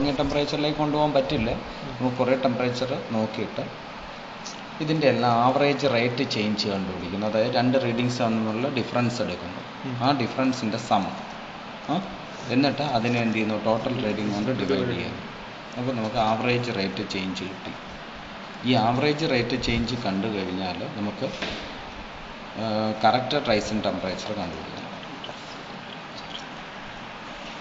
കുറഞ്ഞ ടെമ്പറേച്ചറിലേക്ക് കൊണ്ടുപോകാൻ പറ്റില്ല. നമുക്ക് കുറേ ടെമ്പറേച്ചർ നോക്കിയിട്ട് ഇതിൻ്റെ എല്ലാം ആവറേജ് റേറ്റ് ചേഞ്ച് കണ്ടുപിടിക്കുന്നു. അതായത് രണ്ട് റീഡിങ്സ് തമ്മിലുള്ള ഡിഫറൻസ് എടുക്കുന്നു. ആ ഡിഫറൻസിൻ്റെ സം എന്നിട്ട് അതിനെ എന്ത് ചെയ്യുന്നു, ടോട്ടൽ റീഡിങ് കൊണ്ട് ഡിവൈഡ് ചെയ്യുന്നു. അപ്പോൾ നമുക്ക് ആവറേജ് റേറ്റ് ചേഞ്ച് കിട്ടി. ഈ ആവറേജ് റേറ്റ് ചേഞ്ച് കണ്ടു കഴിഞ്ഞാൽ നമുക്ക് കറക്റ്റ് റൈസിങ് ടെമ്പറേച്ചർ കണ്ടുപിടിക്കണം.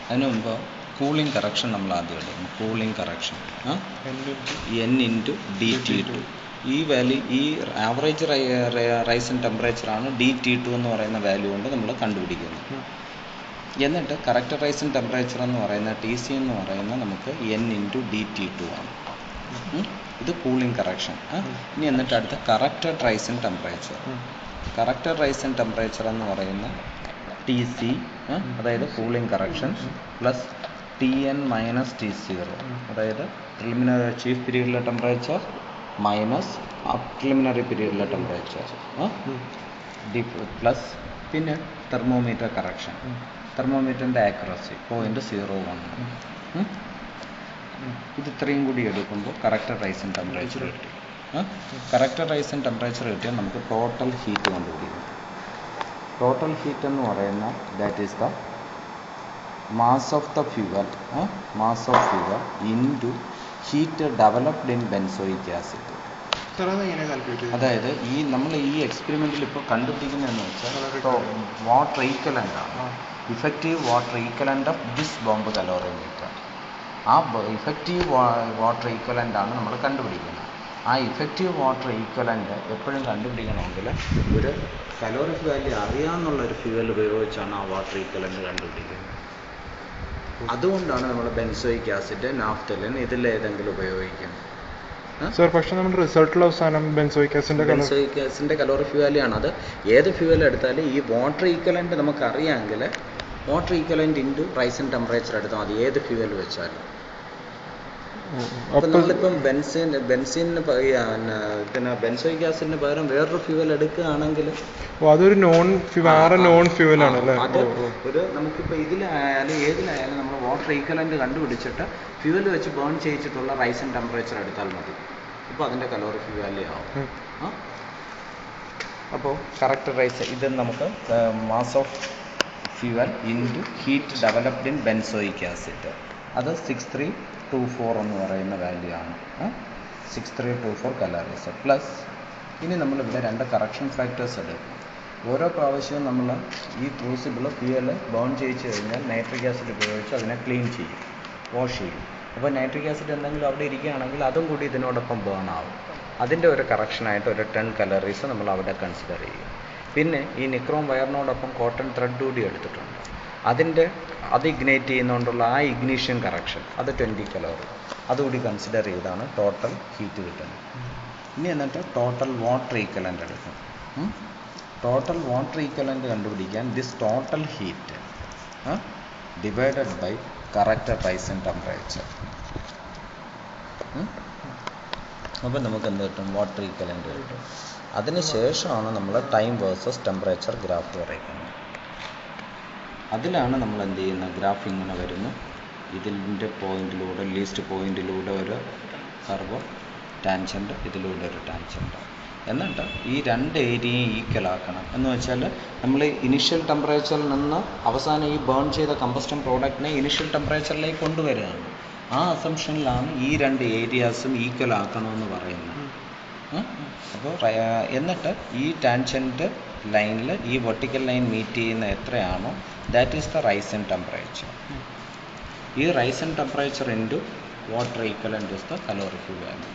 അതിന് മുമ്പ് കൂളിംഗ് കറക്ഷൻ നമ്മൾ ആദ്യം എടുക്കണം. Cooling correction N/DT2. ഈ വാല്യൂ, ഈ ആവറേജ് റൈസിങ് ടെമ്പറേച്ചറാണ് DT2 എന്ന് പറയുന്ന വാല്യൂ കൊണ്ട് നമ്മൾ കണ്ടുപിടിക്കുന്നത്. എന്നിട്ട് കറക്റ്റ് റൈസിങ് ടെമ്പറേച്ചർ എന്ന് പറയുന്ന TC എന്ന് പറയുന്നത് നമുക്ക് N/DT2 ആണ്. ഇത് കൂളിംഗ് കറക്ഷൻ. ഇനി എന്നിട്ട് അടുത്ത corrected rising temperature. Corrected rising temperature എന്ന് പറയുന്ന TC, അതായത് cooling correction, plus Tn minus T0, അതായത് പ്രിലിമിനറി ചീഫ് പീരീഡിലെ ടെമ്പറേച്ചർ മൈനസ് പ്രിലിമിനറി പീരീഡിലെ ടെമ്പറേച്ചർ, പ്ലസ് പിന്നെ തെർമോമീറ്റർ കറക്ഷൻ, തെർമോമീറ്ററിൻ്റെ ആക്യുറസി 0.01. ഇത് ഇത്രയും കൂടി എടുക്കുമ്പോൾ കറക്റ്റഡ് റൈസിങ് ടെമ്പറേച്ചർ കിട്ടി. കറക്റ്റഡ് റൈസിങ് ടെമ്പറേച്ചർ കിട്ടിയാൽ നമുക്ക് ടോട്ടൽ ഹീറ്റ് കണ്ടുപിടിക്കും. ടോട്ടൽ ഹീറ്റ് എന്ന് പറയുന്ന that is the mass of the fuel into heat developed in benzoic acid. അതായത് നമ്മൾ ഈ എക്സ്പെരിമെൻറ്റിൽ ഇപ്പോൾ കണ്ടുപിടിക്കുന്നതെന്ന് വെച്ചാൽ വാട്ടർ ഈക്വലൻ്റ് ആണ്, effective water equivalent of this bomb calorimeter. ആ ഇഫക്റ്റീവ് വാട്ടർ ഈക്വലൻ്റ് ആണ് നമ്മൾ കണ്ടുപിടിക്കുന്നത്. ആ ഇഫക്റ്റീവ് വാട്ടർ ഈക്വലൻ്റ് എപ്പോഴും കണ്ടുപിടിക്കണമെങ്കിൽ ഒരു കലോറിക് വാല്യൂ അറിയാമെന്നുള്ളൊരു ഫ്യൂവൽ ഉപയോഗിച്ചാണ് ആ വാട്ടർ ഈക്വലൻ്റ് കണ്ടുപിടിക്കുന്നത്. അതുകൊണ്ടാണ് നമ്മൾ ബെൻസോയിക് ആസിഡ്, നാഫ്തലിൻ ഇതിലേതെങ്കിലും ഉപയോഗിക്കുന്നത്. പക്ഷേ നമ്മുടെ റിസൾട്ടിൽ അവസാനം ബെൻസോയിക് ആസിഡിൻ്റെ കലോറിക് വാല്യൂ ആണ്. അത് ഏത് ഫ്യൂവൽ എടുത്താലും ഈ വാട്ടർ ഈക്വലൻ്റ് നമുക്ക് അറിയാമെങ്കിൽ water equivalent into rising temperature എടുത്താൽ മതി, ഏത് ഫ്യൂവൽ വെച്ചാലും. അപ്പം നമ്മളിപ്പം ബെൻസിന് പിന്നെ ബെൻസോയിക് ആസിഡിന് പകരം വേറൊരു ഫ്യൂവൽ എടുക്കുകയാണെങ്കിൽ അതൊരു നോൺ ഫ്യൂവൽ ആണ്. അത് ഒരു നമുക്കിപ്പോൾ ഇതിലായാലും ഏതിലായാലും നമ്മൾ വാട്ടർ ഈക്വലൻ്റ് കണ്ടുപിടിച്ചിട്ട് ഫ്യൂവൽ വെച്ച് ബേൺ ചെയ്യിച്ചിട്ടുള്ള റൈസിങ് ടെമ്പറേച്ചർ എടുത്താൽ മതി. ഇപ്പോൾ അതിൻ്റെ കലോറിക് വാല്യൂ ആവും. അപ്പോൾ കറക്റ്റ് റൈസ് ഇത് നമുക്ക് mass of fuel into heat developed in benzoic acid, അത് 6324 എന്ന് പറയുന്ന വാല്യൂ ആണ്. 6324 കലോറീസ്. പ്ലസ് ഇനി നമ്മളിവിടെ രണ്ട് കറക്ഷൻ ഫാക്ടേഴ്സ് എടുക്കും. ഓരോ പ്രാവശ്യവും നമ്മൾ ഈ ക്രൂസിബിൾ ഫ്യൂവൽ ബേൺ ചെയ്യിച്ച് കഴിഞ്ഞാൽ നൈട്രിക് ആസിഡ് ഉപയോഗിച്ച് അതിനെ ക്ലീൻ ചെയ്യും, വാഷ് ചെയ്യും. അപ്പോൾ നൈട്രിക് ആസിഡ് എന്തെങ്കിലും അവിടെ ഇരിക്കുകയാണെങ്കിൽ അതും കൂടി ഇതിനോടൊപ്പം ബേൺ ആവും. അതിൻ്റെ ഒരു കറക്ഷനായിട്ട് ഒരു 10 കലോറീസ് നമ്മൾ അവിടെ കൺസിഡർ ചെയ്യും. പിന്നെ ഈ നിക്രോം വയറിനോടൊപ്പം കോട്ടൺ ത്രെഡ് കൂടി എടുത്തിട്ടുണ്ട്. അത് ഇഗ്നൈറ്റ് ചെയ്യുന്നതുകൊണ്ടുള്ള ആ ഇഗ്നീഷൻ കറക്ഷൻ, അത് 20 കലോറി. അതുകൂടി കൺസിഡർ ചെയ്താണ് ടോട്ടൽ ഹീറ്റ് കിട്ടുന്നത്. ഇനി എന്നിട്ട് ടോട്ടൽ വാട്ടർ ഈക്വലൻ്റ് എടുക്കും. ടോട്ടൽ വാട്ടർ ഈക്വലൻ്റ് കണ്ടുപിടിക്കാൻ this total heat divided by corrected rising temperature. അപ്പോൾ നമുക്ക് എന്ത് കിട്ടും, വാട്ടർ ഈക്വലൻ്റ് കിട്ടും. അതിന് ശേഷമാണ് നമ്മൾ ടൈം വേഴ്സസ് ടെമ്പറേച്ചർ ഗ്രാഫ് വരയ്ക്കുന്നത്. അതിലാണ് നമ്മൾ എന്ത് ചെയ്യുന്നത്, ഗ്രാഫ് ഇങ്ങനെ വരുന്നു. ഇതിൻ്റെ പോയിന്റിലൂടെ, ലീസ്റ്റ് പോയിന്റിലൂടെ ഒരു കർവ്, ടാൻജൻറ്റ്, ഇതിലൂടെ ഒരു ടാൻജൻറ്റ്. എന്നിട്ട് ഈ രണ്ട് ഏരിയയും ഈക്വൽ ആക്കണം. എന്ന് വെച്ചാൽ നമ്മൾ ഇനിഷ്യൽ ടെമ്പറേച്ചറിൽ നിന്ന് അവസാനം ഈ ബേൺ ചെയ്ത കമ്പസ്റ്റൻ പ്രോഡക്റ്റിനെ ഇനിഷ്യൽ ടെമ്പറേച്ചറിലേക്ക് കൊണ്ടുവരികയാണ്. ആ അസംഷനിലാണ് ഈ രണ്ട് ഏരിയാസും ഈക്വൽ ആക്കണമെന്ന് പറയുന്നത്. അപ്പോൾ എന്നിട്ട് ഈ ടാൻജൻറ്റ് ലൈനിൽ ഈ വെർട്ടിക്കൽ ലൈൻ മീറ്റ് ചെയ്യുന്ന എത്രയാണോ that is the rising temperature. ഈ rising temperature into water equivalent is the caloric value.